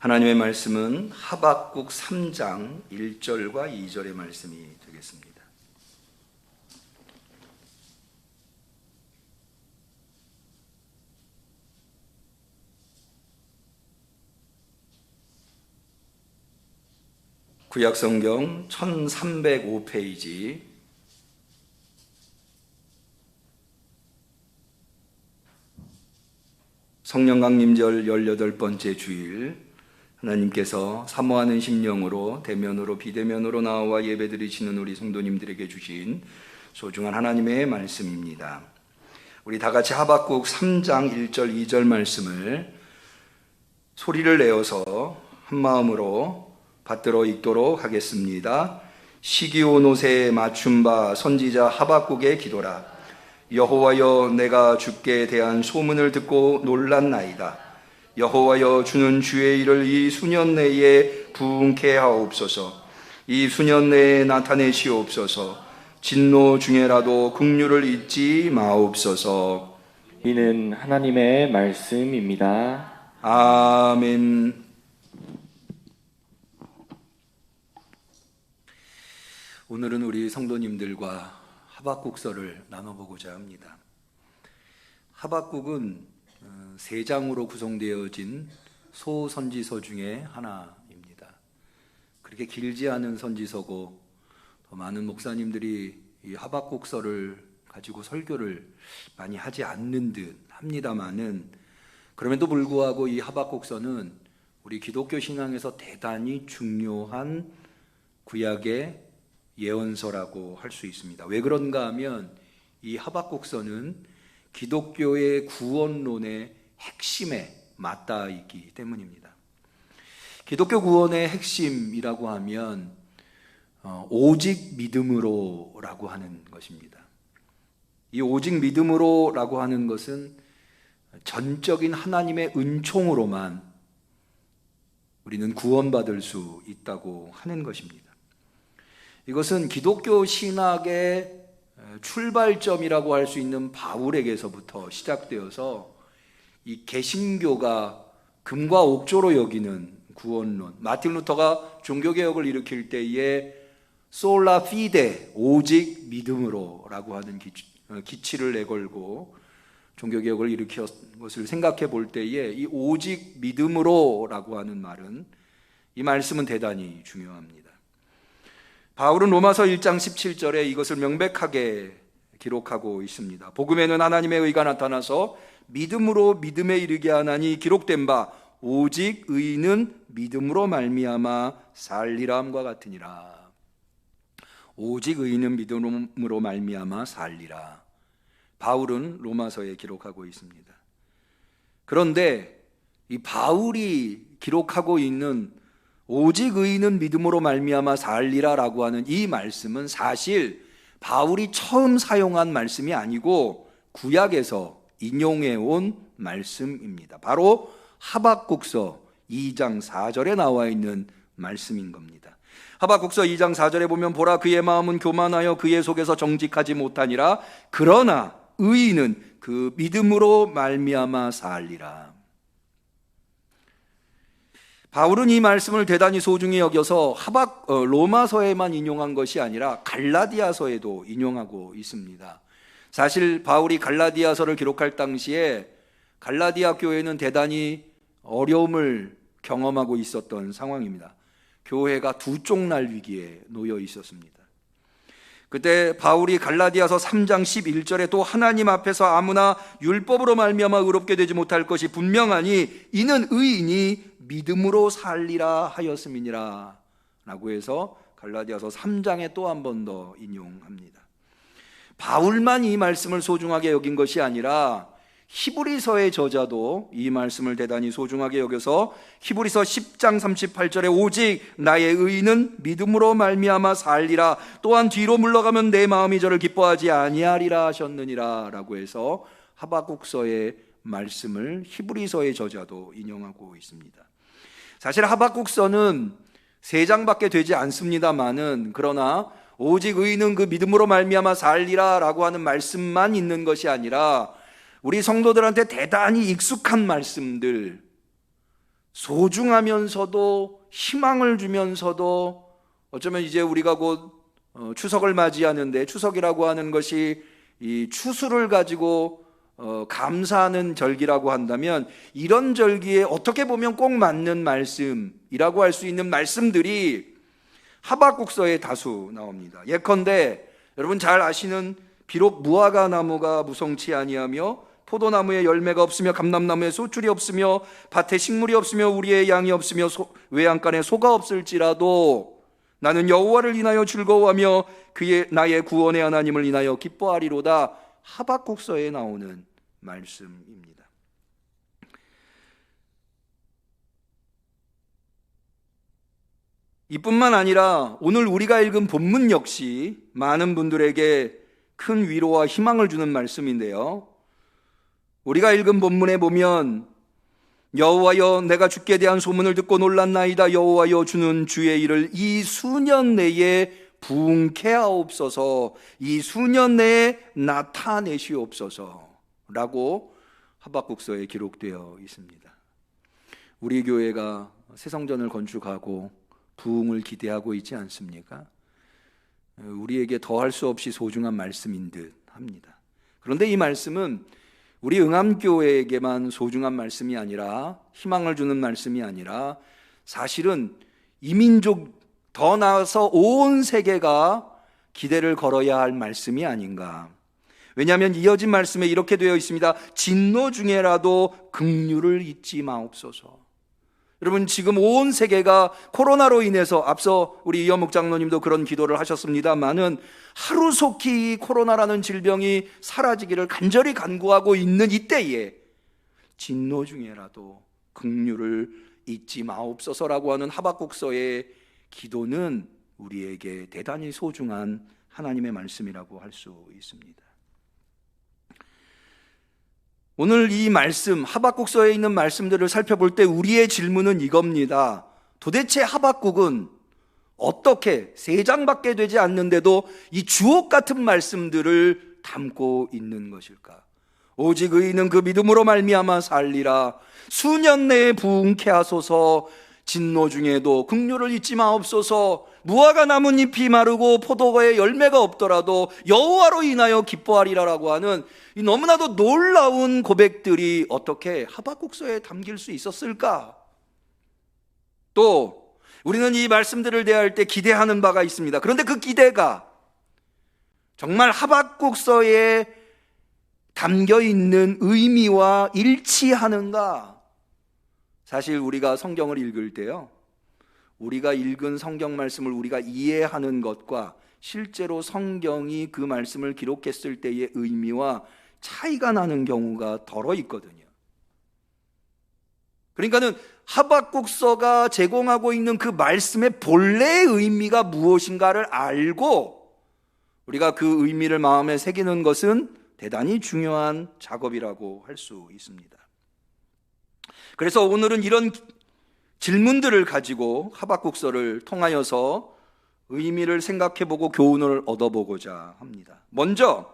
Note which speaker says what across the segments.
Speaker 1: 하나님의 말씀은 하박국 3장 1절과 2절의 말씀이 되겠습니다. 구약성경 1305페이지 성령강림절 18번째 주일, 하나님께서 사모하는 심령으로 대면으로 비대면으로 나와 예배드리시는 우리 성도님들에게 주신 소중한 하나님의 말씀입니다. 우리 다 같이 하박국 3장 1절 2절 말씀을 소리를 내어서 한 마음으로 받들어 읽도록 하겠습니다. 시기온 옷에 맞춤 바 선지자 하박국의 기도라. 여호와여, 내가 주께 대한 소문을 듣고 놀랐나이다. 여호와여, 주는 주의 일을 이 수년 내에 부응케 하옵소서. 이 수년 내에 나타내시옵소서. 진노 중에라도 긍휼을 잊지 마옵소서.
Speaker 2: 이는 하나님의 말씀입니다.
Speaker 1: 아멘. 오늘은 우리 성도님들과 하박국서를 나눠보고자 합니다. 하박국은 3장으로 구성되어진 소선지서 중에 하나입니다. 그렇게 길지 않은 선지서고 더 많은 목사님들이 이 하박국서를 가지고 설교를 많이 하지 않는 듯 합니다만은, 그럼에도 불구하고 이 하박국서는 우리 기독교 신앙에서 대단히 중요한 구약의 예언서라고 할 수 있습니다. 왜 그런가 하면 이 하박국서는 기독교의 구원론의 핵심에 맞닿아 있기 때문입니다. 기독교 구원의 핵심이라고 하면 오직 믿음으로라고 하는 것입니다. 이 오직 믿음으로라고 하는 것은 전적인 하나님의 은총으로만 우리는 구원받을 수 있다고 하는 것입니다. 이것은 기독교 신학의 출발점이라고 할 수 있는 바울에게서부터 시작되어서 이 개신교가 금과 옥조로 여기는 구원론, 마틴 루터가 종교개혁을 일으킬 때에 솔라 피데, 오직 믿음으로 라고 하는 기치를 내걸고 종교개혁을 일으킨 것을 생각해 볼 때에 이 오직 믿음으로 라고 하는 말은, 이 말씀은 대단히 중요합니다. 바울은 로마서 1장 17절에 이것을 명백하게 기록하고 있습니다. 복음에는 하나님의 의가 나타나서 믿음으로 믿음에 이르게 하나니 기록된 바 오직 의인은 믿음으로 말미암아 살리라 함과 같으니라. 오직 의인은 믿음으로 말미암아 살리라. 바울은 로마서에 기록하고 있습니다. 그런데 이 바울이 기록하고 있는 오직 의인은 믿음으로 말미암아 살리라라고 하는 이 말씀은 사실 바울이 처음 사용한 말씀이 아니고 구약에서 인용해 온 말씀입니다. 바로 하박국서 2장 4절에 나와 있는 말씀인 겁니다. 하박국서 2장 4절에 보면 보라, 그의 마음은 교만하여 그의 속에서 정직하지 못하니라. 그러나 의인은 그 믿음으로 말미암아 살리라. 바울은 이 말씀을 대단히 소중히 여겨서 로마서에만 인용한 것이 아니라 갈라디아서에도 인용하고 있습니다. 사실 바울이 갈라디아서를 기록할 당시에 갈라디아 교회는 대단히 어려움을 경험하고 있었던 상황입니다. 교회가 두 쪽 날 위기에 놓여 있었습니다. 그때 바울이 갈라디아서 3장 11절에 또 하나님 앞에서 아무나 율법으로 말미암아 의롭게 되지 못할 것이 분명하니 이는 의인이 믿음으로 살리라 하였음이니라 라고 해서 갈라디아서 3장에 또 한 번 더 인용합니다. 바울만 이 말씀을 소중하게 여긴 것이 아니라 히브리서의 저자도 이 말씀을 대단히 소중하게 여겨서 히브리서 10장 38절에 오직 나의 의인은 믿음으로 말미암아 살리라, 또한 뒤로 물러가면 내 마음이 저를 기뻐하지 아니하리라 하셨느니라 라고 해서 하박국서의 말씀을 히브리서의 저자도 인용하고 있습니다. 사실 하박국서는 3장밖에 되지 않습니다만은, 그러나 오직 의인은 그 믿음으로 말미암아 살리라 라고 하는 말씀만 있는 것이 아니라 우리 성도들한테 대단히 익숙한 말씀들, 소중하면서도 희망을 주면서도 어쩌면 이제 우리가 곧 추석을 맞이하는데 추석이라고 하는 것이 이 추수를 가지고 감사하는 절기라고 한다면 이런 절기에 어떻게 보면 꼭 맞는 말씀이라고 할 수 있는 말씀들이 하박국서에 다수 나옵니다. 예컨대 여러분 잘 아시는 비록 무화과 나무가 무성치 아니하며 포도나무에 열매가 없으며 감람나무에 소출이 없으며 밭에 식물이 없으며 우리의 양이 없으며 외양간에 소가 없을지라도 나는 여호와를 인하여 즐거워하며 그의 나의 구원의 하나님을 인하여 기뻐하리로다. 하박국서에 나오는 말씀입니다. 이뿐만 아니라 오늘 우리가 읽은 본문 역시 많은 분들에게 큰 위로와 희망을 주는 말씀인데요. 우리가 읽은 본문에 보면 여호와여 내가 주께 대한 소문을 듣고 놀랐나이다. 여호와여 주는 주의 일을 이 수년 내에 부응케 하옵소서. 이 수년 내에 나타내시옵소서 라고 하박국서에 기록되어 있습니다. 우리 교회가 새성전을 건축하고 부흥을 기대하고 있지 않습니까? 우리에게 더할 수 없이 소중한 말씀인 듯 합니다. 그런데 이 말씀은 우리 응암교회에게만 소중한 말씀이 아니라 희망을 주는 말씀이 아니라 사실은 이민족 더 나아서 온 세계가 기대를 걸어야 할 말씀이 아닌가. 왜냐하면 이어진 말씀에 이렇게 되어 있습니다. 진노 중에라도 긍휼을 잊지 마옵소서. 여러분 지금 온 세계가 코로나로 인해서 앞서 우리 이현목 장로님도 그런 기도를 하셨습니다마는 하루속히 코로나라는 질병이 사라지기를 간절히 간구하고 있는 이때에 진노 중에라도 긍휼을 잊지 마옵소서라고 하는 하박국서의 기도는 우리에게 대단히 소중한 하나님의 말씀이라고 할 수 있습니다. 오늘 이 말씀, 하박국서에 있는 말씀들을 살펴볼 때 우리의 질문은 이겁니다. 도대체 하박국은 어떻게 3장밖에 되지 않는데도 이 주옥 같은 말씀들을 담고 있는 것일까? 오직 의인은 그 믿음으로 말미암아 살리라. 수년 내에 부흥케 하소서. 진노 중에도 긍휼을 잊지 마옵소서. 무화과 나뭇잎이 마르고 포도가에 열매가 없더라도 여호와로 인하여 기뻐하리라라고 하는 이 너무나도 놀라운 고백들이 어떻게 하박국서에 담길 수 있었을까? 또 우리는 이 말씀들을 대할 때 기대하는 바가 있습니다. 그런데 그 기대가 정말 하박국서에 담겨 있는 의미와 일치하는가? 사실 우리가 성경을 읽을 때요, 우리가 읽은 성경 말씀을 우리가 이해하는 것과 실제로 성경이 그 말씀을 기록했을 때의 의미와 차이가 나는 경우가 덜어 있거든요. 그러니까는 하박국서가 제공하고 있는 그 말씀의 본래의 의미가 무엇인가를 알고 우리가 그 의미를 마음에 새기는 것은 대단히 중요한 작업이라고 할 수 있습니다. 그래서 오늘은 이런 질문들을 가지고 하박국서를 통하여서 의미를 생각해보고 교훈을 얻어보고자 합니다. 먼저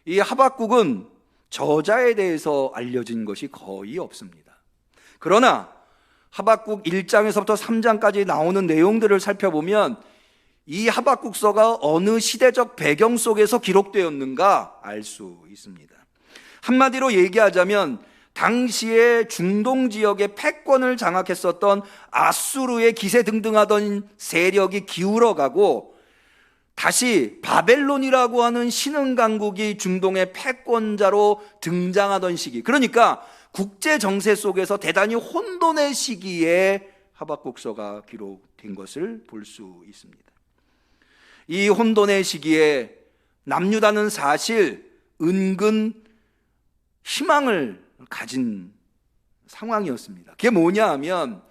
Speaker 1: 이 하박국은 저자에 대해서 알려진 것이 거의 없습니다. 그러나 하박국 1장에서부터 3장까지 나오는 내용들을 살펴보면 이 하박국서가 어느 시대적 배경 속에서 기록되었는가 알 수 있습니다. 한마디로 얘기하자면 당시에 중동 지역의 패권을 장악했었던 아수르의 기세등등하던 세력이 기울어가고 다시 바벨론이라고 하는 신흥강국이 중동의 패권자로 등장하던 시기, 그러니까 국제 정세 속에서 대단히 혼돈의 시기에 하박국서가 기록된 것을 볼 수 있습니다. 이 혼돈의 시기에 남유다는 사실 은근 희망을 가진 상황이었습니다. 그게 뭐냐 하면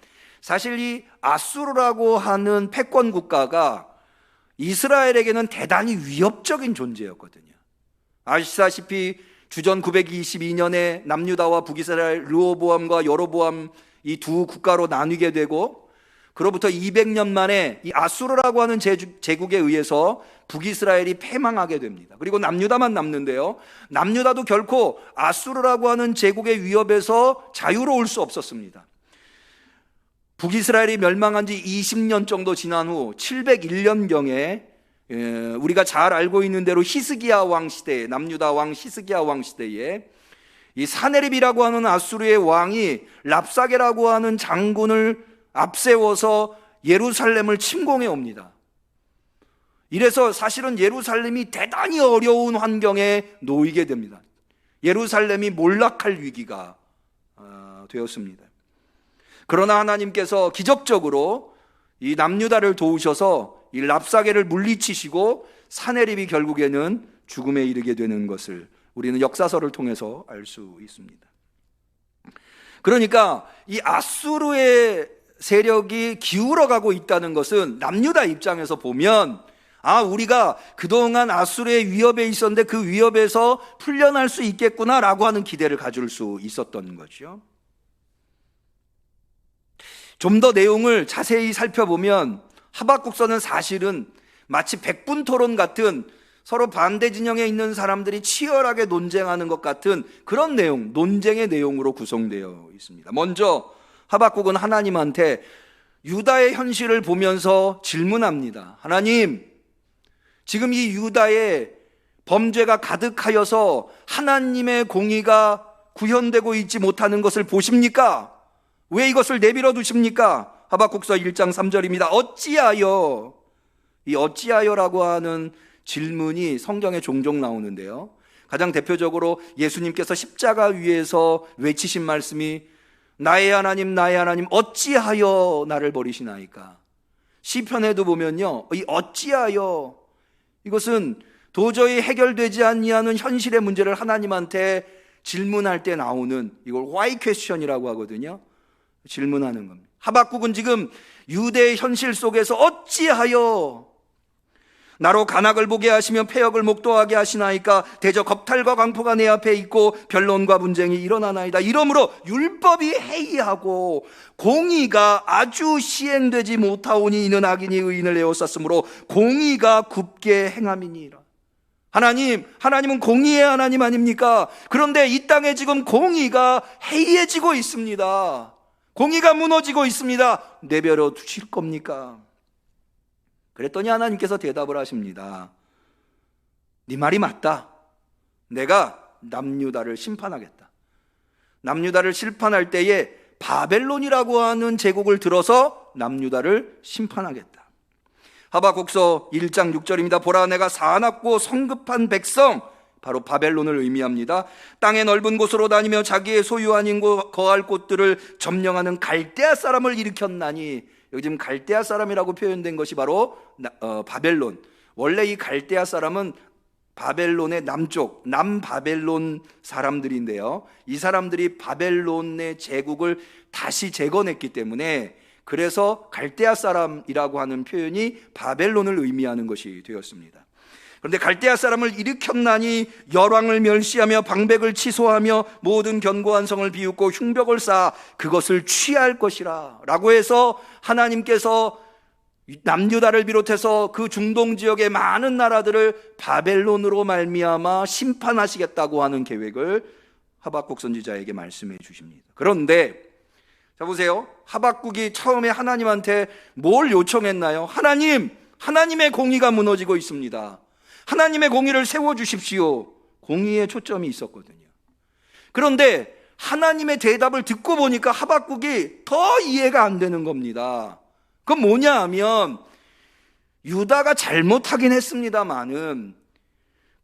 Speaker 1: 사실 이 아수르라고 하는 패권 국가가 이스라엘에게는 대단히 위협적인 존재였거든요. 아시다시피 주전 922년에 남유다와 북이스라엘 르호보암과 여로보암 이 두 국가로 나뉘게 되고 그로부터 200년 만에 이 아수르라고 하는 제국에 의해서 북이스라엘이 패망하게 됩니다. 그리고 남유다만 남는데요, 남유다도 결코 아수르라고 하는 제국의 위협에서 자유로울 수 없었습니다. 북이스라엘이 멸망한 지 20년 정도 지난 후 701년경에 우리가 잘 알고 있는 대로 히스기야 왕 시대에, 남유다 왕 히스기야 왕 시대에 이 사네립이라고 하는 아수르의 왕이 랍사게라고 하는 장군을 앞세워서 예루살렘을 침공해 옵니다. 이래서 사실은 예루살렘이 대단히 어려운 환경에 놓이게 됩니다. 예루살렘이 몰락할 위기가 되었습니다. 그러나 하나님께서 기적적으로 이 남유다를 도우셔서 이 랍사게를 물리치시고 사네립이 결국에는 죽음에 이르게 되는 것을 우리는 역사서를 통해서 알 수 있습니다. 그러니까 이 아수르의 세력이 기울어가고 있다는 것은 남유다 입장에서 보면 우리가 그동안 아수르의 위협에 있었는데 그 위협에서 풀려날 수 있겠구나라고 하는 기대를 가질 수 있었던 거죠. 좀 더 내용을 자세히 살펴보면 하박국서는 사실은 마치 백분토론 같은 서로 반대 진영에 있는 사람들이 치열하게 논쟁하는 것 같은 그런 내용, 논쟁의 내용으로 구성되어 있습니다. 먼저 하박국은 하나님한테 유다의 현실을 보면서 질문합니다. 하나님, 지금 이 유다에 범죄가 가득하여서 하나님의 공의가 구현되고 있지 못하는 것을 보십니까? 왜 이것을 내버려 두십니까? 하박국서 1장 3절입니다. 어찌하여, 이 어찌하여라고 하는 질문이 성경에 종종 나오는데요. 가장 대표적으로 예수님께서 십자가 위에서 외치신 말씀이 나의 하나님 나의 하나님 어찌하여 나를 버리시나이까. 시편에도 보면요, 이 어찌하여, 이것은 도저히 해결되지 아니하는 현실의 문제를 하나님한테 질문할 때 나오는, 이걸 why question이라고 하거든요. 질문하는 겁니다. 하박국은 지금 유대의 현실 속에서 어찌하여 나로 간악을 보게 하시며 패역을 목도하게 하시나이까. 대저 겁탈과 광포가 내 앞에 있고 변론과 분쟁이 일어나나이다. 이러므로 율법이 해이하고 공의가 아주 시행되지 못하오니 이는 악인이 의인을 에워쌌으므로 공의가 굽게 행함이니라. 하나님은 공의의 하나님 아닙니까? 그런데 이 땅에 지금 공의가 해이해지고 있습니다. 공의가 무너지고 있습니다. 내버려 두실 겁니까? 그랬더니 하나님께서 대답을 하십니다. 네 말이 맞다. 내가 남유다를 심판하겠다. 남유다를 심판할 때에 바벨론이라고 하는 제국을 들어서 남유다를 심판하겠다. 하박국서 1장 6절입니다. 보라, 내가 사납고 성급한 백성, 바로 바벨론을 의미합니다. 땅의 넓은 곳으로 다니며 자기의 소유 아닌 거할 곳들을 점령하는 갈대아 사람을 일으켰나니, 여기 지금 갈대아 사람이라고 표현된 것이 바로 바벨론. 원래 이 갈대아 사람은 바벨론의 남쪽, 남바벨론 사람들인데요, 이 사람들이 바벨론의 제국을 다시 재건했기 때문에 그래서 갈대아 사람이라고 하는 표현이 바벨론을 의미하는 것이 되었습니다. 그런데 갈대아 사람을 일으켰나니 열왕을 멸시하며 방백을 취소하며 모든 견고한 성을 비웃고 흉벽을 쌓아 그것을 취할 것이라 라고 해서 하나님께서 남유다를 비롯해서 그 중동 지역의 많은 나라들을 바벨론으로 말미암아 심판하시겠다고 하는 계획을 하박국 선지자에게 말씀해 주십니다. 그런데 자 보세요, 하박국이 처음에 하나님한테 뭘 요청했나요? 하나님의 공의가 무너지고 있습니다. 하나님의 공의를 세워주십시오. 공의에 초점이 있었거든요. 그런데 하나님의 대답을 듣고 보니까 하박국이 더 이해가 안 되는 겁니다. 그건 뭐냐 하면, 유다가 잘못하긴 했습니다만은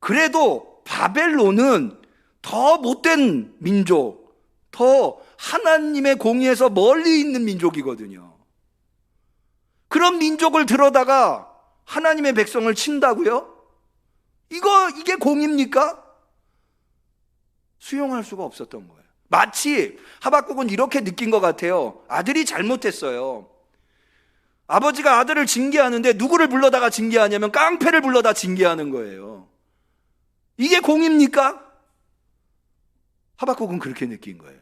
Speaker 1: 그래도 바벨론은 더 못된 민족, 더 하나님의 공의에서 멀리 있는 민족이거든요. 그런 민족을 들어다가 하나님의 백성을 친다고요? 이게 공입니까? 수용할 수가 없었던 거예요. 마치 하박국은 이렇게 느낀 것 같아요. 아들이 잘못했어요. 아버지가 아들을 징계하는데 누구를 불러다가 징계하냐면 깡패를 불러다 징계하는 거예요. 이게 공입니까? 하박국은 그렇게 느낀 거예요.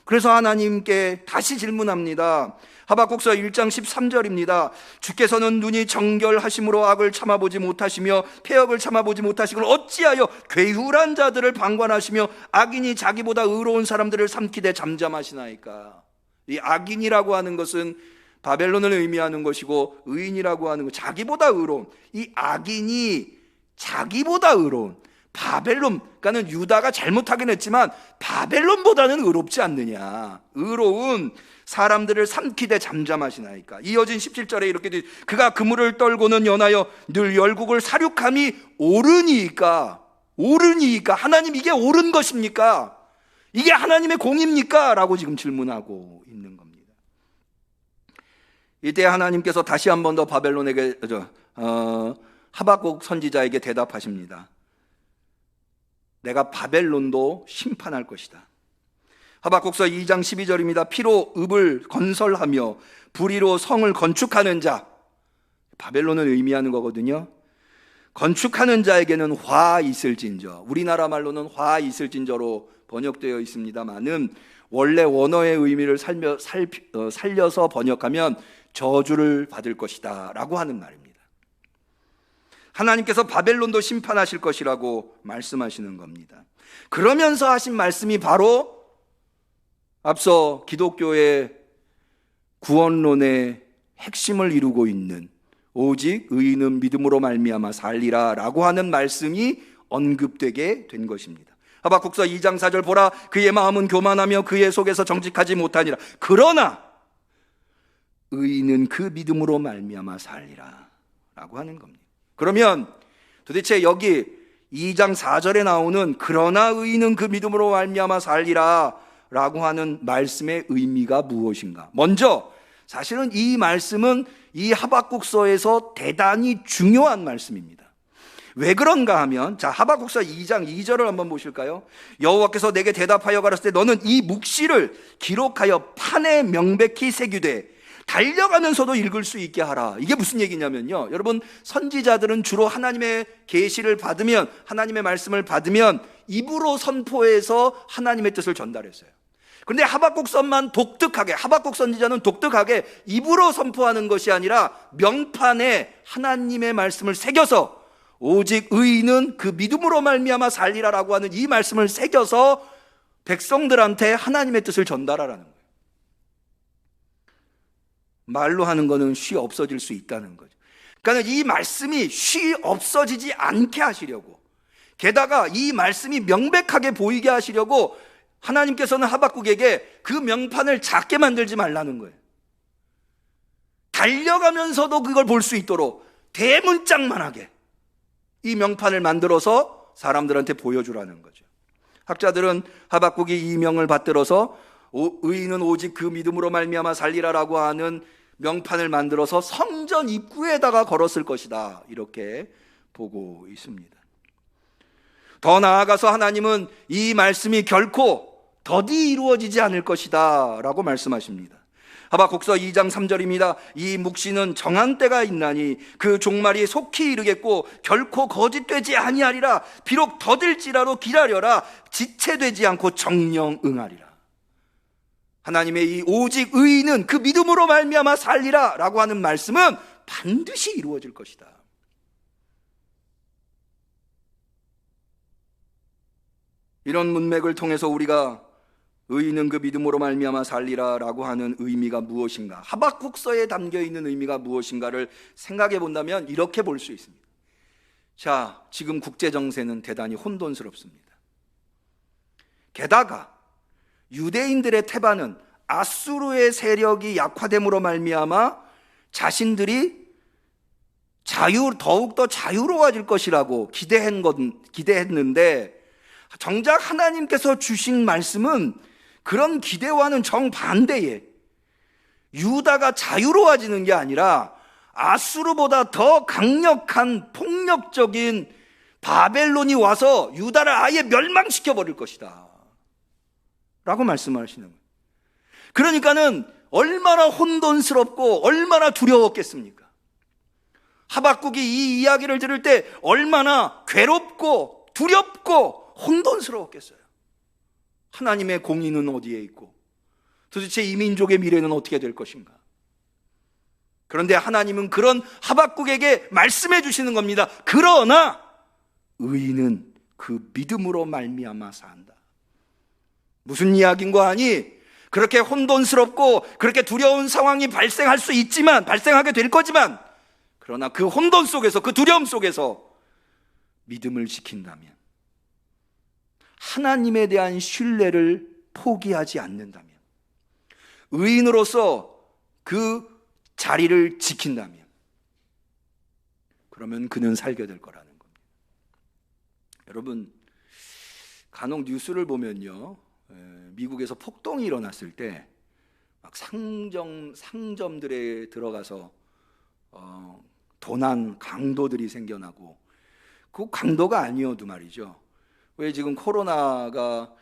Speaker 1: 그래서 하나님께 다시 질문합니다. 하박국서 1장 13절입니다. 주께서는 눈이 정결하심으로 악을 참아보지 못하시며 패역을 참아보지 못하시고 어찌하여 괴울한 자들을 방관하시며 악인이 자기보다 의로운 사람들을 삼키되 잠잠하시나이까. 이 악인이라고 하는 것은 바벨론을 의미하는 것이고, 의인이라고 하는 것, 자기보다 의로운, 이 악인이 자기보다 의로운 바벨론, 그러니까는 유다가 잘못하긴 했지만 바벨론보다는 의롭지 않느냐. 의로운 사람들을 삼키되 잠잠하시나이까. 이어진 17절에 이렇게 돼, 그가 그물을 떨고는 연하여 늘 열국을 사륙함이 옳으니까. 옳으니까. 하나님, 이게 옳은 것입니까? 이게 하나님의 공입니까? 라고 지금 질문하고 있는 겁니다. 이때 하나님께서 다시 한 번 더 바벨론에게 하박국 선지자에게 대답하십니다. 내가 바벨론도 심판할 것이다. 하박국서 2장 12절입니다. 피로 읍을 건설하며 불의로 성을 건축하는 자, 바벨론을 의미하는 거거든요. 건축하는 자에게는 화 있을진저, 우리나라 말로는 화 있을진저로 번역되어 있습니다만은 원래 원어의 의미를 살려서 번역하면 저주를 받을 것이다 라고 하는 말입니다. 하나님께서 바벨론도 심판하실 것이라고 말씀하시는 겁니다. 그러면서 하신 말씀이 바로 앞서 기독교의 구원론의 핵심을 이루고 있는 오직 의인은 믿음으로 말미암아 살리라 라고 하는 말씀이 언급되게 된 것입니다. 하박국서 2장 4절 보라, 그의 마음은 교만하며 그의 속에서 정직하지 못하니라. 그러나 의인은 그 믿음으로 말미암아 살리라 라고 하는 겁니다. 그러면 도대체 여기 2장 4절에 나오는 그러나 의인은 그 믿음으로 말미암아 살리라 라고 하는 말씀의 의미가 무엇인가? 먼저 사실은 이 말씀은 이 하박국서에서 대단히 중요한 말씀입니다. 왜 그런가 하면, 자, 하박국서 2장 2절을 한번 보실까요? 여호와께서 내게 대답하여 가라사대 너는 이 묵시를 기록하여 판에 명백히 새기되 달려가면서도 읽을 수 있게 하라. 이게 무슨 얘기냐면요, 여러분, 선지자들은 주로 하나님의 계시를 받으면, 하나님의 말씀을 받으면 입으로 선포해서 하나님의 뜻을 전달했어요. 그런데 하박국서만 독특하게, 하박국 선지자는 독특하게 입으로 선포하는 것이 아니라 명판에 하나님의 말씀을 새겨서 오직 의인은 그 믿음으로 말미암아 살리라라고 하는 이 말씀을 새겨서 백성들한테 하나님의 뜻을 전달하라는 거예요. 말로 하는 거는 쉬 없어질 수 있다는 거죠. 그러니까 이 말씀이 쉬 없어지지 않게 하시려고, 게다가 이 말씀이 명백하게 보이게 하시려고 하나님께서는 하박국에게 그 명판을 작게 만들지 말라는 거예요. 달려가면서도 그걸 볼 수 있도록 대문짝만하게 이 명판을 만들어서 사람들한테 보여주라는 거죠. 학자들은 하박국이 이 명을 받들어서 의인은 오직 그 믿음으로 말미암아 살리라라고 하는 명판을 만들어서 성전 입구에다가 걸었을 것이다, 이렇게 보고 있습니다. 더 나아가서 하나님은 이 말씀이 결코 더디 이루어지지 않을 것이다 라고 말씀하십니다. 하박국서 2장 3절입니다. 이 묵시는 정한 때가 있나니 그 종말이 속히 이르겠고 결코 거짓되지 아니하리라. 비록 더딜지라도 기다려라. 지체되지 않고 정령 응하리라. 하나님의 이 오직 의인은 그 믿음으로 말미암아 살리라 라고 하는 말씀은 반드시 이루어질 것이다. 이런 문맥을 통해서 우리가 의인은 그 믿음으로 말미암아 살리라 라고 하는 의미가 무엇인가, 하박국서에 담겨있는 의미가 무엇인가를 생각해 본다면 이렇게 볼 수 있습니다. 자, 지금 국제정세는 대단히 혼돈스럽습니다. 게다가 유대인들의 태반은 아수르의 세력이 약화됨으로 말미암아 자신들이 더욱더 자유로워질 것이라고 기대했는데 정작 하나님께서 주신 말씀은 그런 기대와는 정반대에 유다가 자유로워지는 게 아니라 아수르보다 더 강력한 폭력적인 바벨론이 와서 유다를 아예 멸망시켜 버릴 것이다 라고 말씀하시는 거예요. 그러니까는 얼마나 혼돈스럽고 얼마나 두려웠겠습니까? 하박국이 이 이야기를 들을 때 얼마나 괴롭고 두렵고 혼돈스러웠겠어요. 하나님의 공의는 어디에 있고 도대체 이 민족의 미래는 어떻게 될 것인가? 그런데 하나님은 그런 하박국에게 말씀해 주시는 겁니다. 그러나 의인은 그 믿음으로 말미암아 산다. 무슨 이야기인가 하니 그렇게 혼돈스럽고 그렇게 두려운 상황이 발생할 수 있지만, 발생하게 될 거지만, 그러나 그 혼돈 속에서, 그 두려움 속에서 믿음을 지킨다면, 하나님에 대한 신뢰를 포기하지 않는다면, 의인으로서 그 자리를 지킨다면, 그러면 그는 살게 될 거라는 겁니다. 여러분, 간혹 뉴스를 보면요, 미국에서 폭동이 일어났을 때 막 상점들에 들어가서 도난 강도들이 생겨나고, 그 강도가 아니어도 말이죠. 왜 지금 코로나가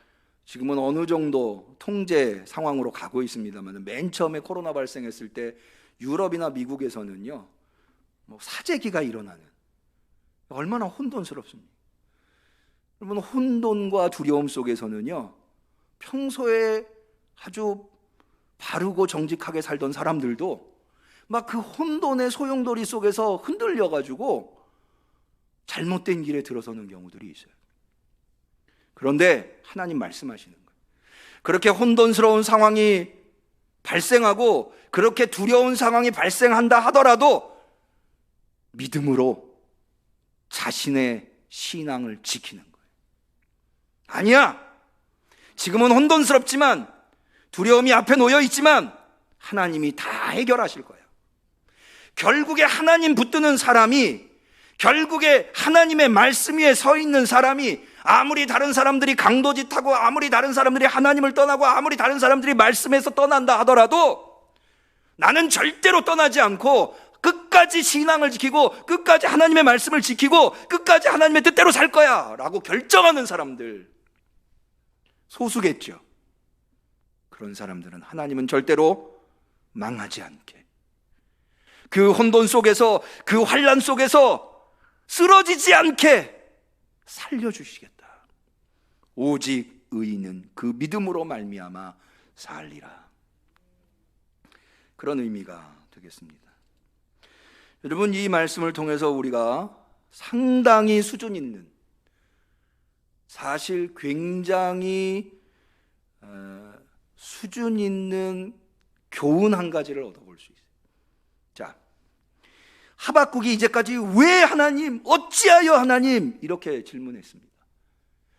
Speaker 1: 지금은 어느 정도 통제 상황으로 가고 있습니다만, 맨 처음에 코로나 발생했을 때 유럽이나 미국에서는요, 뭐 사재기가 일어나는, 얼마나 혼돈스럽습니까? 여러분, 혼돈과 두려움 속에서는요, 평소에 아주 바르고 정직하게 살던 사람들도 막 그 혼돈의 소용돌이 속에서 흔들려가지고 잘못된 길에 들어서는 경우들이 있어요. 그런데 하나님 말씀하시는 거예요. 그렇게 혼돈스러운 상황이 발생하고 그렇게 두려운 상황이 발생한다 하더라도 믿음으로 자신의 신앙을 지키는 거예요. 아니야, 지금은 혼돈스럽지만, 두려움이 앞에 놓여 있지만 하나님이 다 해결하실 거야. 결국에 하나님 붙드는 사람이, 결국에 하나님의 말씀 위에 서 있는 사람이, 아무리 다른 사람들이 강도짓하고, 아무리 다른 사람들이 하나님을 떠나고, 아무리 다른 사람들이 말씀에서 떠난다 하더라도 나는 절대로 떠나지 않고 끝까지 신앙을 지키고 끝까지 하나님의 말씀을 지키고 끝까지 하나님의 뜻대로 살 거야 라고 결정하는 사람들, 소수겠죠. 그런 사람들은 하나님은 절대로 망하지 않게, 그 혼돈 속에서, 그 환난 속에서 쓰러지지 않게 살려주시겠다. 오직 의인은 그 믿음으로 말미암아 살리라. 그런 의미가 되겠습니다. 여러분, 이 말씀을 통해서 우리가 상당히 수준 있는, 사실 굉장히 수준 있는 교훈 한 가지를 얻어볼 수 있어요. 자, 하박국이 이제까지 왜 하나님, 어찌하여 하나님, 이렇게 질문했습니다.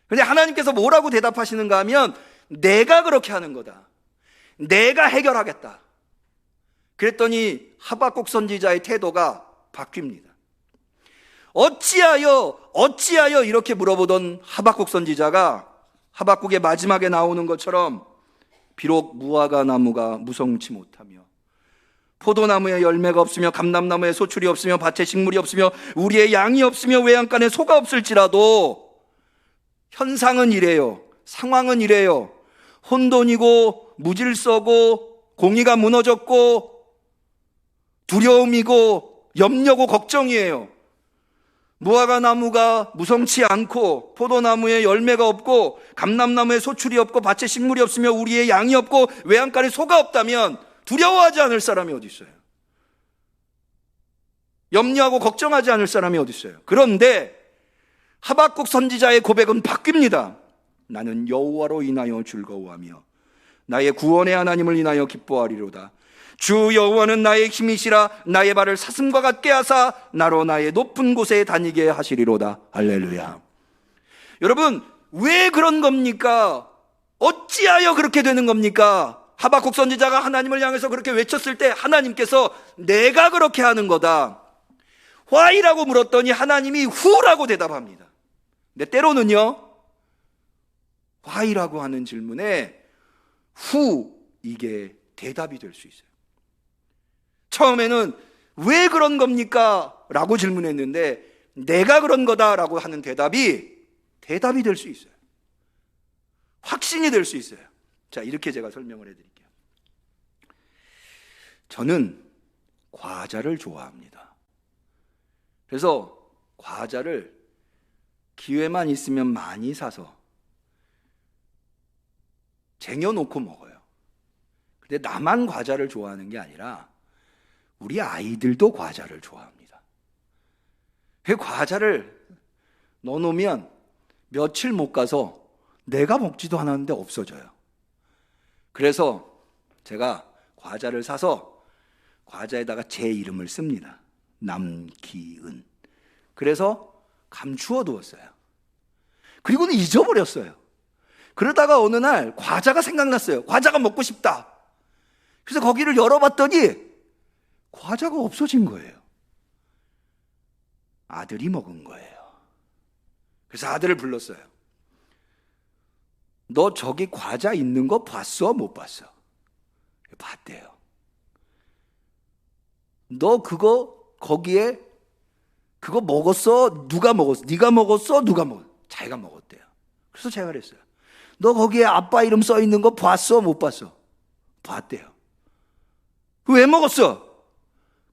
Speaker 1: 근데 하나님께서 뭐라고 대답하시는가 하면, 내가 그렇게 하는 거다, 내가 해결하겠다. 그랬더니 하박국 선지자의 태도가 바뀝니다. 어찌하여 이렇게 물어보던 하박국 선지자가 하박국의 마지막에 나오는 것처럼, 비록 무화과 나무가 무성치 못하며 포도나무에 열매가 없으며 감람나무에 소출이 없으며 밭에 식물이 없으며 우리의 양이 없으며 외양간에 소가 없을지라도, 현상은 이래요, 상황은 이래요, 혼돈이고 무질서고 공의가 무너졌고 두려움이고 염려고 걱정이에요. 무화과 나무가 무성치 않고 포도나무에 열매가 없고 감람나무에 소출이 없고 밭에 식물이 없으며 우리의 양이 없고 외양간에 소가 없다면 두려워하지 않을 사람이 어디 있어요? 염려하고 걱정하지 않을 사람이 어디 있어요? 그런데 하박국 선지자의 고백은 바뀝니다. 나는 여호와로 인하여 즐거워하며 나의 구원의 하나님을 인하여 기뻐하리로다. 주 여호와는 나의 힘이시라. 나의 발을 사슴과 같게 하사 나로 나의 높은 곳에 다니게 하시리로다. 할렐루야. 여러분, 왜 그런 겁니까? 어찌하여 그렇게 되는 겁니까? 하박국 선지자가 하나님을 향해서 그렇게 외쳤을 때 하나님께서 내가 그렇게 하는 거다, why라고 물었더니 하나님이 who라고 대답합니다. 근데 때로는요, why라고 하는 질문에 who, 이게 대답이 될 수 있어요. 처음에는 왜 그런 겁니까? 라고 질문했는데 내가 그런 거다 라고 하는 대답이 될 수 있어요. 확신이 될 수 있어요. 자, 이렇게 제가 설명을 해드릴게요. 저는 과자를 좋아합니다. 그래서 과자를 기회만 있으면 많이 사서 쟁여놓고 먹어요. 근데 나만 과자를 좋아하는 게 아니라 우리 아이들도 과자를 좋아합니다. 그 과자를 넣어놓으면 며칠 못 가서 내가 먹지도 않았는데 없어져요. 그래서 제가 과자를 사서 과자에다가 제 이름을 씁니다. 남기은. 그래서 감추어 두었어요. 그리고는 잊어버렸어요. 그러다가 어느 날 과자가 생각났어요. 과자가 먹고 싶다. 그래서 거기를 열어봤더니 과자가 없어진 거예요. 아들이 먹은 거예요. 그래서 아들을 불렀어요. 너 저기 과자 있는 거 봤어? 못 봤어? 봤대요. 너 거기에 그거 먹었어? 누가 먹었어? 네가 먹었어? 누가 먹었어? 자기가 먹었대요. 그래서 제가 그랬어요. 너 거기에 아빠 이름 써 있는 거 봤어? 못 봤어? 봤대요. 왜 먹었어?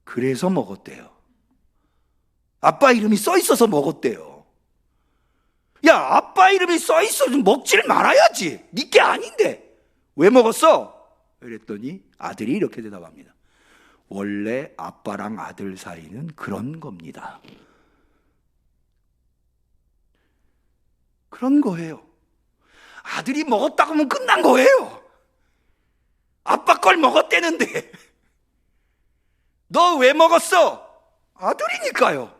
Speaker 1: 그래서 먹었대요. 아빠 이름이 써 있어서 먹었대요. 야, 아빠 이름이 써 있어서 먹지를 말아야지. 네 게 아닌데 왜 먹었어? 그랬더니 아들이 이렇게 대답합니다. 원래 아빠랑 아들 사이는 그런 겁니다. 그런 거예요. 아들이 먹었다고 하면 끝난 거예요. 아빠 걸 먹었대는데 너 왜 먹었어? 아들이니까요.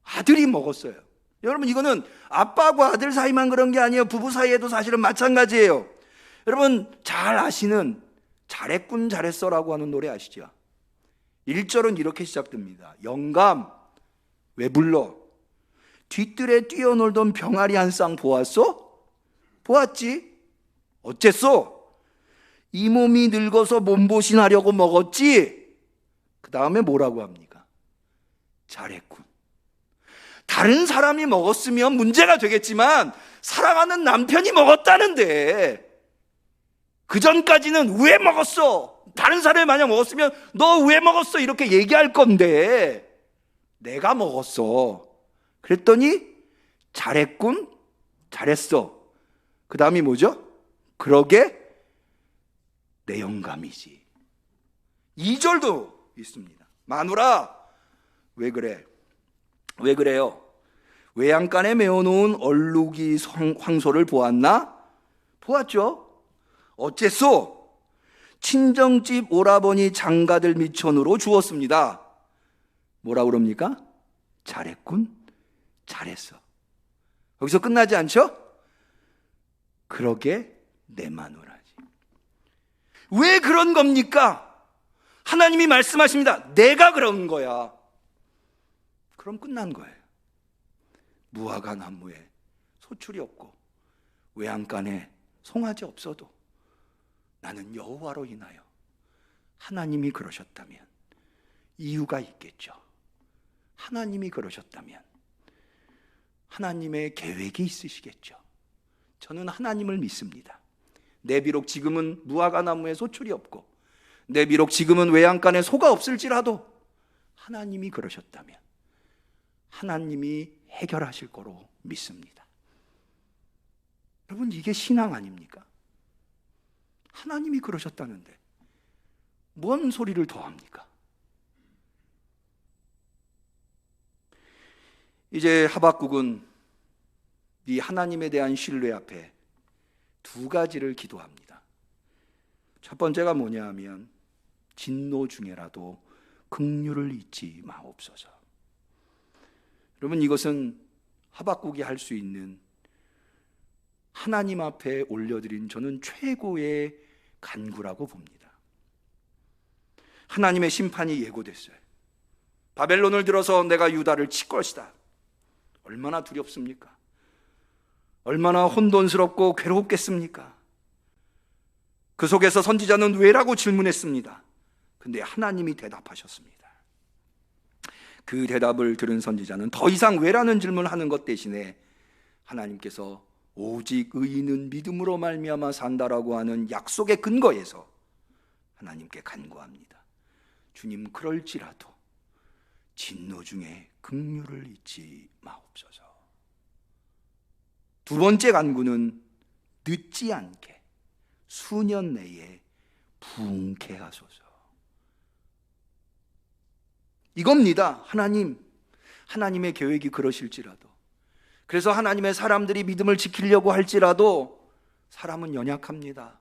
Speaker 1: 아들이 먹었어요. 여러분, 이거는 아빠와 아들 사이만 그런 게 아니에요. 부부 사이에도 사실은 마찬가지예요. 여러분 잘 아시는 잘했군 잘했어라고 하는 노래 아시죠? 1절은 이렇게 시작됩니다. 영감 왜 불러? 뒤뜰에 뛰어놀던 병아리 한 쌍 보았어? 보았지. 어쨌소? 이 몸이 늙어서 몸보신하려고 먹었지. 그 다음에 뭐라고 합니까? 잘했군. 다른 사람이 먹었으면 문제가 되겠지만 사랑하는 남편이 먹었다는데 그 전까지는 왜 먹었어? 다른 사람이 만약 먹었으면 너 왜 먹었어? 이렇게 얘기할 건데 내가 먹었어. 그랬더니 잘했군, 잘했어. 그 다음이 뭐죠? 그러게 내 영감이지. 2절도 있습니다. 마누라 왜 그래? 왜 그래요? 외양간에 메어놓은 얼룩이 황소를 보았나? 보았죠. 어째소? 친정집 오라버니 장가들 미천으로 주었습니다. 뭐라 그럽니까? 잘했군, 잘했어. 여기서 끝나지 않죠? 그러게 내 마누라지. 왜 그런 겁니까? 하나님이 말씀하십니다. 내가 그런 거야. 그럼 끝난 거예요. 무화과 나무에 소출이 없고 외양간에 송아지 없어도 나는 여호와로 인하여 하나님이 그러셨다면 이유가 있겠죠. 하나님이 그러셨다면 하나님의 계획이 있으시겠죠. 저는 하나님을 믿습니다. 내 비록 지금은 무화과 나무에 소출이 없고 내 비록 지금은 외양간에 소가 없을지라도 하나님이 그러셨다면 하나님이 해결하실 거로 믿습니다. 여러분, 이게 신앙 아닙니까? 하나님이 그러셨다는데 뭔 소리를 더 합니까? 이제 하박국은 이 하나님에 대한 신뢰 앞에 두 가지를 기도합니다. 첫 번째가 뭐냐 하면 진노 중에라도 긍휼을 잊지 마옵소서. 여러분, 이것은 하박국이 할 수 있는 하나님 앞에 올려드린 저는 최고의 간구라고 봅니다. 하나님의 심판이 예고됐어요. 바벨론을 들어서 내가 유다를 칠 것이다. 얼마나 두렵습니까? 얼마나 혼돈스럽고 괴롭겠습니까? 그 속에서 선지자는 왜라고 질문했습니다. 근데 하나님이 대답하셨습니다. 그 대답을 들은 선지자는 더 이상 왜라는 질문을 하는 것 대신에 하나님께서 오직 의인은 믿음으로 말미암아 산다라고 하는 약속의 근거에서 하나님께 간구합니다. 주님, 그럴지라도 진노 중에 긍휼을 잊지 마옵소서. 두 번째 간구는 늦지 않게 수년 내에 부흥케 하소서. 이겁니다. 하나님의 계획이 그러실지라도, 그래서 하나님의 사람들이 믿음을 지키려고 할지라도 사람은 연약합니다.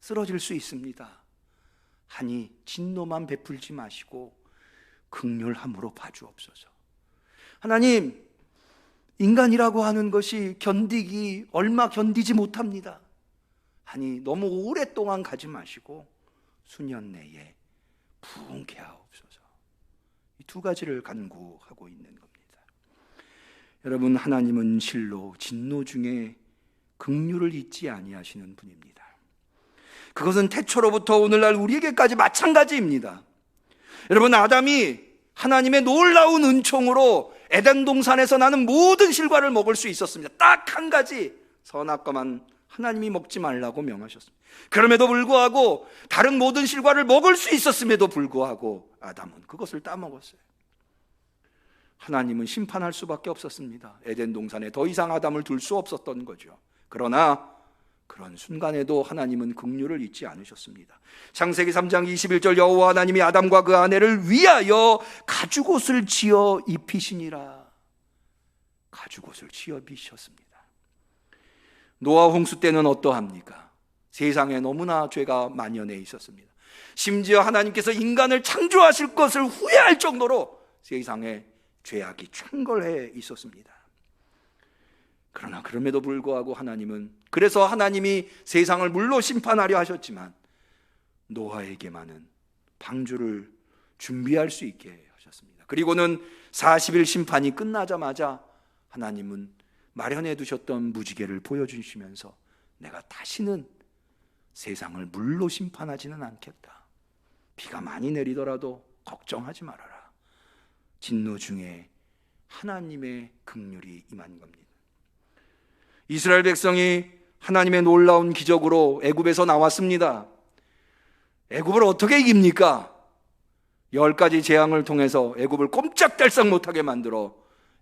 Speaker 1: 쓰러질 수 있습니다. 하니 진노만 베풀지 마시고 긍휼함으로 봐주옵소서. 하나님, 인간이라고 하는 것이 견디기 얼마 견디지 못합니다. 하니 너무 오랫동안 가지 마시고 수년 내에 부흥케 하옵소서. 이 두 가지를 간구하고 있는 겁니다. 여러분, 하나님은 실로 진노 중에 긍휼을 잊지 아니하시는 분입니다. 그것은 태초로부터 오늘날 우리에게까지 마찬가지입니다. 여러분, 아담이 하나님의 놀라운 은총으로 에덴 동산에서 나는 모든 실과를 먹을 수 있었습니다. 딱 한 가지 선악과만 하나님이 먹지 말라고 명하셨습니다. 그럼에도 불구하고 다른 모든 실과를 먹을 수 있었음에도 불구하고 아담은 그것을 따먹었어요. 하나님은 심판할 수밖에 없었습니다. 에덴 동산에 더 이상 아담을 둘 수 없었던 거죠. 그러나 그런 순간에도 하나님은 긍휼을 잊지 않으셨습니다. 창세기 3장 21절, 여호와 하나님이 아담과 그 아내를 위하여 가죽옷을 지어 입히시니라. 가죽옷을 지어 입히셨습니다. 노아 홍수 때는 어떠합니까? 세상에 너무나 죄가 만연해 있었습니다. 심지어 하나님께서 인간을 창조하실 것을 후회할 정도로 세상에 죄악이 충돌해 있었습니다. 그러나 그럼에도 불구하고 하나님은, 그래서 하나님이 세상을 물로 심판하려 하셨지만 노아에게만은 방주를 준비할 수 있게 하셨습니다. 그리고는 40일 심판이 끝나자마자 하나님은 마련해 두셨던 무지개를 보여주시면서 내가 다시는 세상을 물로 심판하지는 않겠다. 비가 많이 내리더라도 걱정하지 말아라. 진노 중에 하나님의 긍휼이 임한 겁니다. 이스라엘 백성이 하나님의 놀라운 기적으로 애굽에서 나왔습니다. 애굽을 어떻게 이깁니까? 10가지 재앙을 통해서 애굽을 꼼짝달싹 못하게 만들어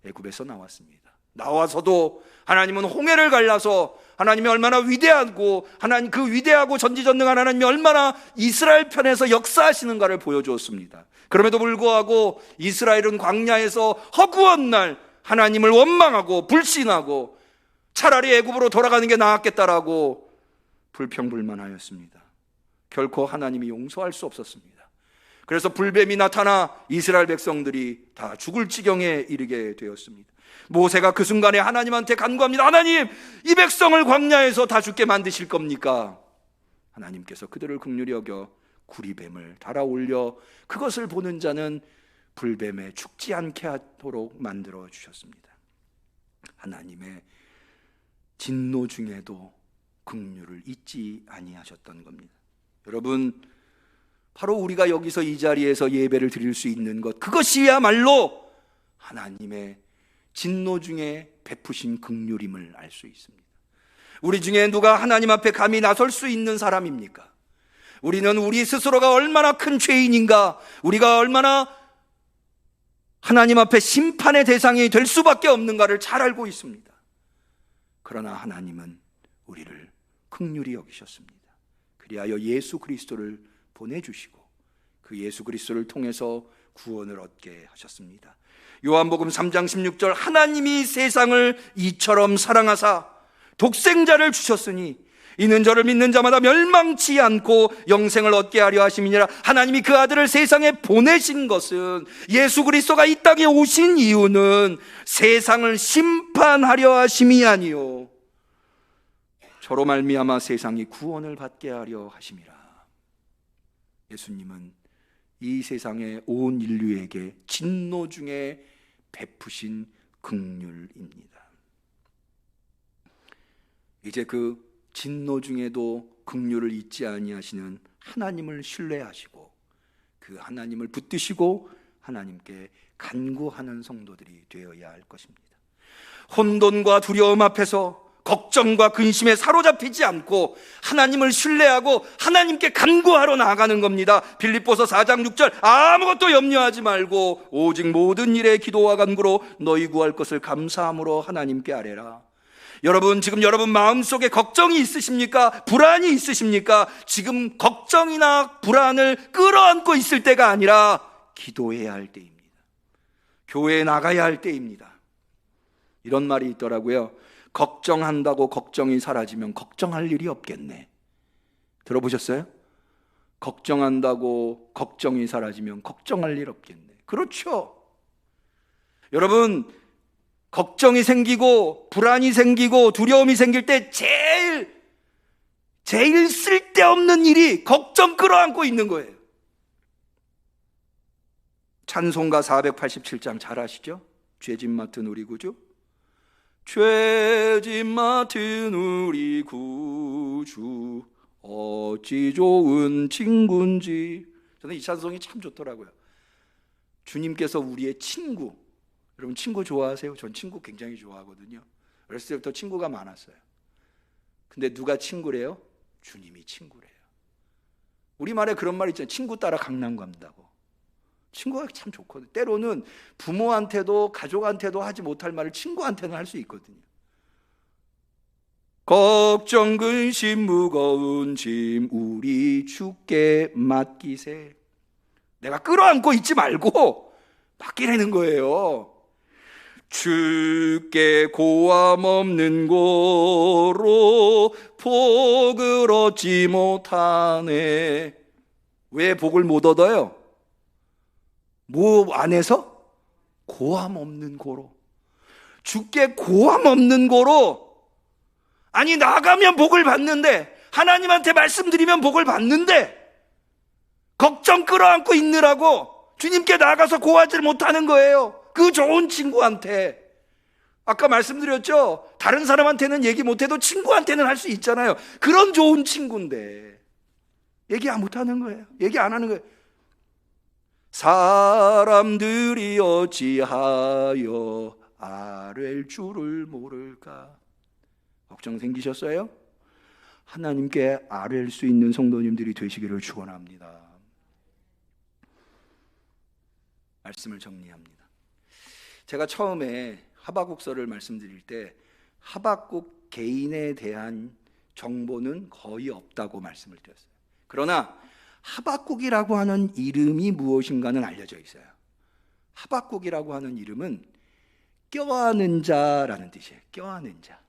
Speaker 1: 애굽에서 나왔습니다. 나와서도 하나님은 홍해를 갈라서 하나님이 얼마나 위대하고, 하나님 그 위대하고 전지전능한 하나님이 얼마나 이스라엘 편에서 역사하시는가를 보여주었습니다. 그럼에도 불구하고 이스라엘은 광야에서 허구한 날 하나님을 원망하고 불신하고 차라리 애굽으로 돌아가는 게 나았겠다라고 불평불만하였습니다. 결코 하나님이 용서할 수 없었습니다. 그래서 불뱀이 나타나 이스라엘 백성들이 다 죽을 지경에 이르게 되었습니다. 모세가 그 순간에 하나님한테 간구합니다. 하나님, 이 백성을 광야에서 다 죽게 만드실 겁니까? 하나님께서 그들을 긍휼히 여겨 구리뱀을 달아올려 그것을 보는 자는 불뱀에 죽지 않게 하도록 만들어 주셨습니다. 하나님의 진노 중에도 긍휼을 잊지 아니하셨던 겁니다. 여러분, 바로 우리가 여기서 이 자리에서 예배를 드릴 수 있는 것, 그것이야말로 하나님의 진노 중에 베푸신 긍휼임을 알 수 있습니다. 우리 중에 누가 하나님 앞에 감히 나설 수 있는 사람입니까? 우리는 우리 스스로가 얼마나 큰 죄인인가, 우리가 얼마나 하나님 앞에 심판의 대상이 될 수밖에 없는가를 잘 알고 있습니다. 그러나 하나님은 우리를 긍휼히 여기셨습니다. 그리하여 예수 그리스도를 보내주시고 그 예수 그리스도를 통해서 구원을 얻게 하셨습니다. 요한복음 3장 16절, 하나님이 세상을 이처럼 사랑하사 독생자를 주셨으니 이는 저를 믿는 자마다 멸망치 않고 영생을 얻게 하려 하심이니라. 하나님이 그 아들을 세상에 보내신 것은, 예수 그리스도가 이 땅에 오신 이유는 세상을 심판하려 하심이 아니요 저로 말미암아 세상이 구원을 받게 하려 하심이라. 예수님은 이 세상의 온 인류에게 진노 중에 베푸신 긍휼입니다. 이제 그 진노 중에도 긍휼을 잊지 아니하시는 하나님을 신뢰하시고 그 하나님을 붙드시고 하나님께 간구하는 성도들이 되어야 할 것입니다. 혼돈과 두려움 앞에서 걱정과 근심에 사로잡히지 않고 하나님을 신뢰하고 하나님께 간구하러 나아가는 겁니다. 빌립보서 4장 6절, 아무것도 염려하지 말고 오직 모든 일에 기도와 간구로 너희 구할 것을 감사함으로 하나님께 아뢰라. 여러분, 지금 여러분 마음속에 걱정이 있으십니까? 불안이 있으십니까? 지금 걱정이나 불안을 끌어안고 있을 때가 아니라 기도해야 할 때입니다. 교회에 나가야 할 때입니다. 이런 말이 있더라고요. 걱정한다고 걱정이 사라지면 걱정할 일이 없겠네. 들어보셨어요? 걱정한다고 걱정이 사라지면 걱정할 일 없겠네. 그렇죠. 여러분, 걱정이 생기고 불안이 생기고 두려움이 생길 때 제일 쓸데없는 일이 걱정 끌어안고 있는 거예요. 찬송가 487장 잘 아시죠? 죄짐 맡은 우리 구주. 죄짐 맡은 우리 구주 어찌 좋은 친구인지. 저는 이 찬송이 참 좋더라고요. 주님께서 우리의 친구. 여러분 친구 좋아하세요? 전 친구 굉장히 좋아하거든요. 어렸을 때부터 친구가 많았어요. 근데 누가 친구래요? 주님이 친구래요. 우리말에 그런 말 있잖아요. 친구 따라 강남 간다고. 친구가 참 좋거든요. 때로는 부모한테도 가족한테도 하지 못할 말을 친구한테는 할 수 있거든요. 걱정 근심 무거운 짐 우리 주께 맡기세. 내가 끌어안고 있지 말고 맡기라는 거예요. 주께 고함 없는 고로 복을 얻지 못하네. 왜 복을 못 얻어요? 뭐 안에서? 고함 없는 고로. 주께 고함 없는 고로. 아니 나가면 복을 받는데, 하나님한테 말씀드리면 복을 받는데 걱정 끌어안고 있느라고 주님께 나가서 고하지 못하는 거예요. 그 좋은 친구한테. 아까 말씀드렸죠? 다른 사람한테는 얘기 못해도 친구한테는 할 수 있잖아요. 그런 좋은 친구인데 얘기 못하는 거예요. 얘기 안 하는 거예요. 사람들이 어찌하여 아랠 줄을 모를까. 걱정 생기셨어요? 하나님께 아랠 수 있는 성도님들이 되시기를 축원합니다. 말씀을 정리합니다. 제가 처음에 하박국서를 말씀드릴 때 하박국 개인에 대한 정보는 거의 없다고 말씀을 드렸어요. 그러나 하박국이라고 하는 이름이 무엇인가는 알려져 있어요. 하박국이라고 하는 이름은 껴안은 자라는 뜻이에요. 껴안은 자.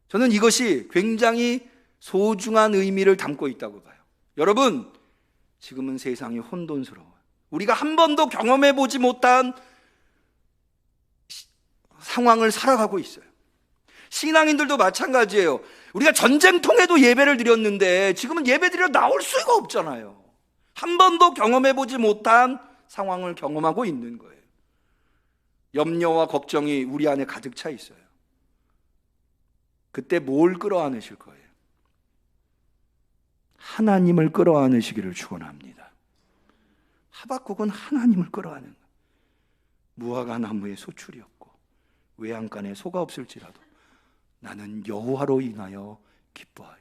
Speaker 1: 저는 이것이 굉장히 소중한 의미를 담고 있다고 봐요. 여러분, 지금은 세상이 혼돈스러워요. 우리가 한 번도 경험해 보지 못한 상황을 살아가고 있어요. 신앙인들도 마찬가지예요. 우리가 전쟁통에도 예배를 드렸는데 지금은 예배 드려 나올 수가 없잖아요. 한 번도 경험해 보지 못한 상황을 경험하고 있는 거예요. 염려와 걱정이 우리 안에 가득 차 있어요. 그때 뭘 끌어안으실 거예요? 하나님을 끌어안으시기를 축원합니다. 하박국은 하나님을 끌어안는 거예요. 무화과 나무에 소출이 없고 외양간에 소가 없을지라도 나는 여호와로 인하여 기뻐하리.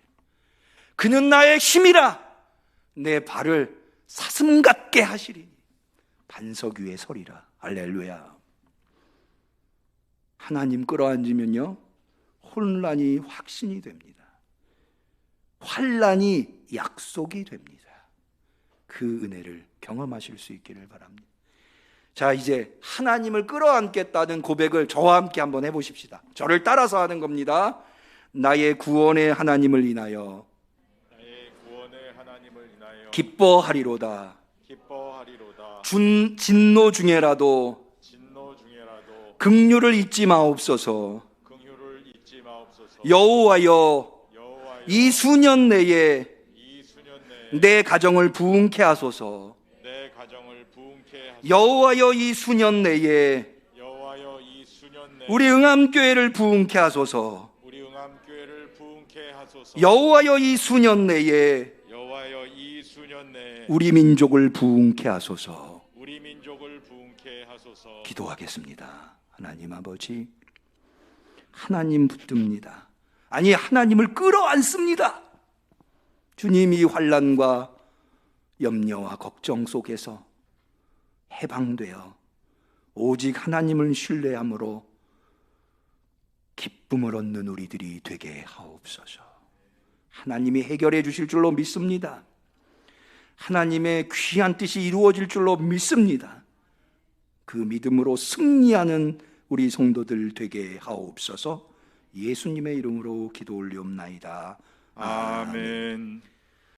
Speaker 1: 그는 나의 힘이라 내 발을 사슴 같게 하시리니 반석 위에 서리라. 할렐루야. 하나님 끌어안으면요 혼란이 확신이 됩니다. 환란이 약속이 됩니다. 그 은혜를 경험하실 수 있기를 바랍니다. 자, 이제 하나님을 끌어안겠다는 고백을 저와 함께 한번 해보십시다. 저를 따라서 하는 겁니다. 나의 구원의 하나님을 인하여 기뻐하리로다. 진노 중에라도 긍휼을 잊지 마옵소서. 여호와여, 이 수년 내에 내 가정을 부흥케 하소서. 여호와여, 이 수년 내에 우리 응암교회를 부흥케 하소서. 여호와여, 이 수년 내에 우리 민족을 부흥케 하소서. 기도하겠습니다. 하나님 아버지, 하나님 붙듭니다. 아니, 하나님을 끌어안습니다. 주님이 환난과 염려와 걱정 속에서 해방되어 오직 하나님을 신뢰함으로 기쁨을 얻는 우리들이 되게 하옵소서. 하나님이 해결해 주실 줄로 믿습니다. 하나님의 귀한 뜻이 이루어질 줄로 믿습니다. 그 믿음으로 승리하는 우리 성도들 되게 하옵소서. 예수님의 이름으로 기도 올리옵나이다.
Speaker 3: 아멘.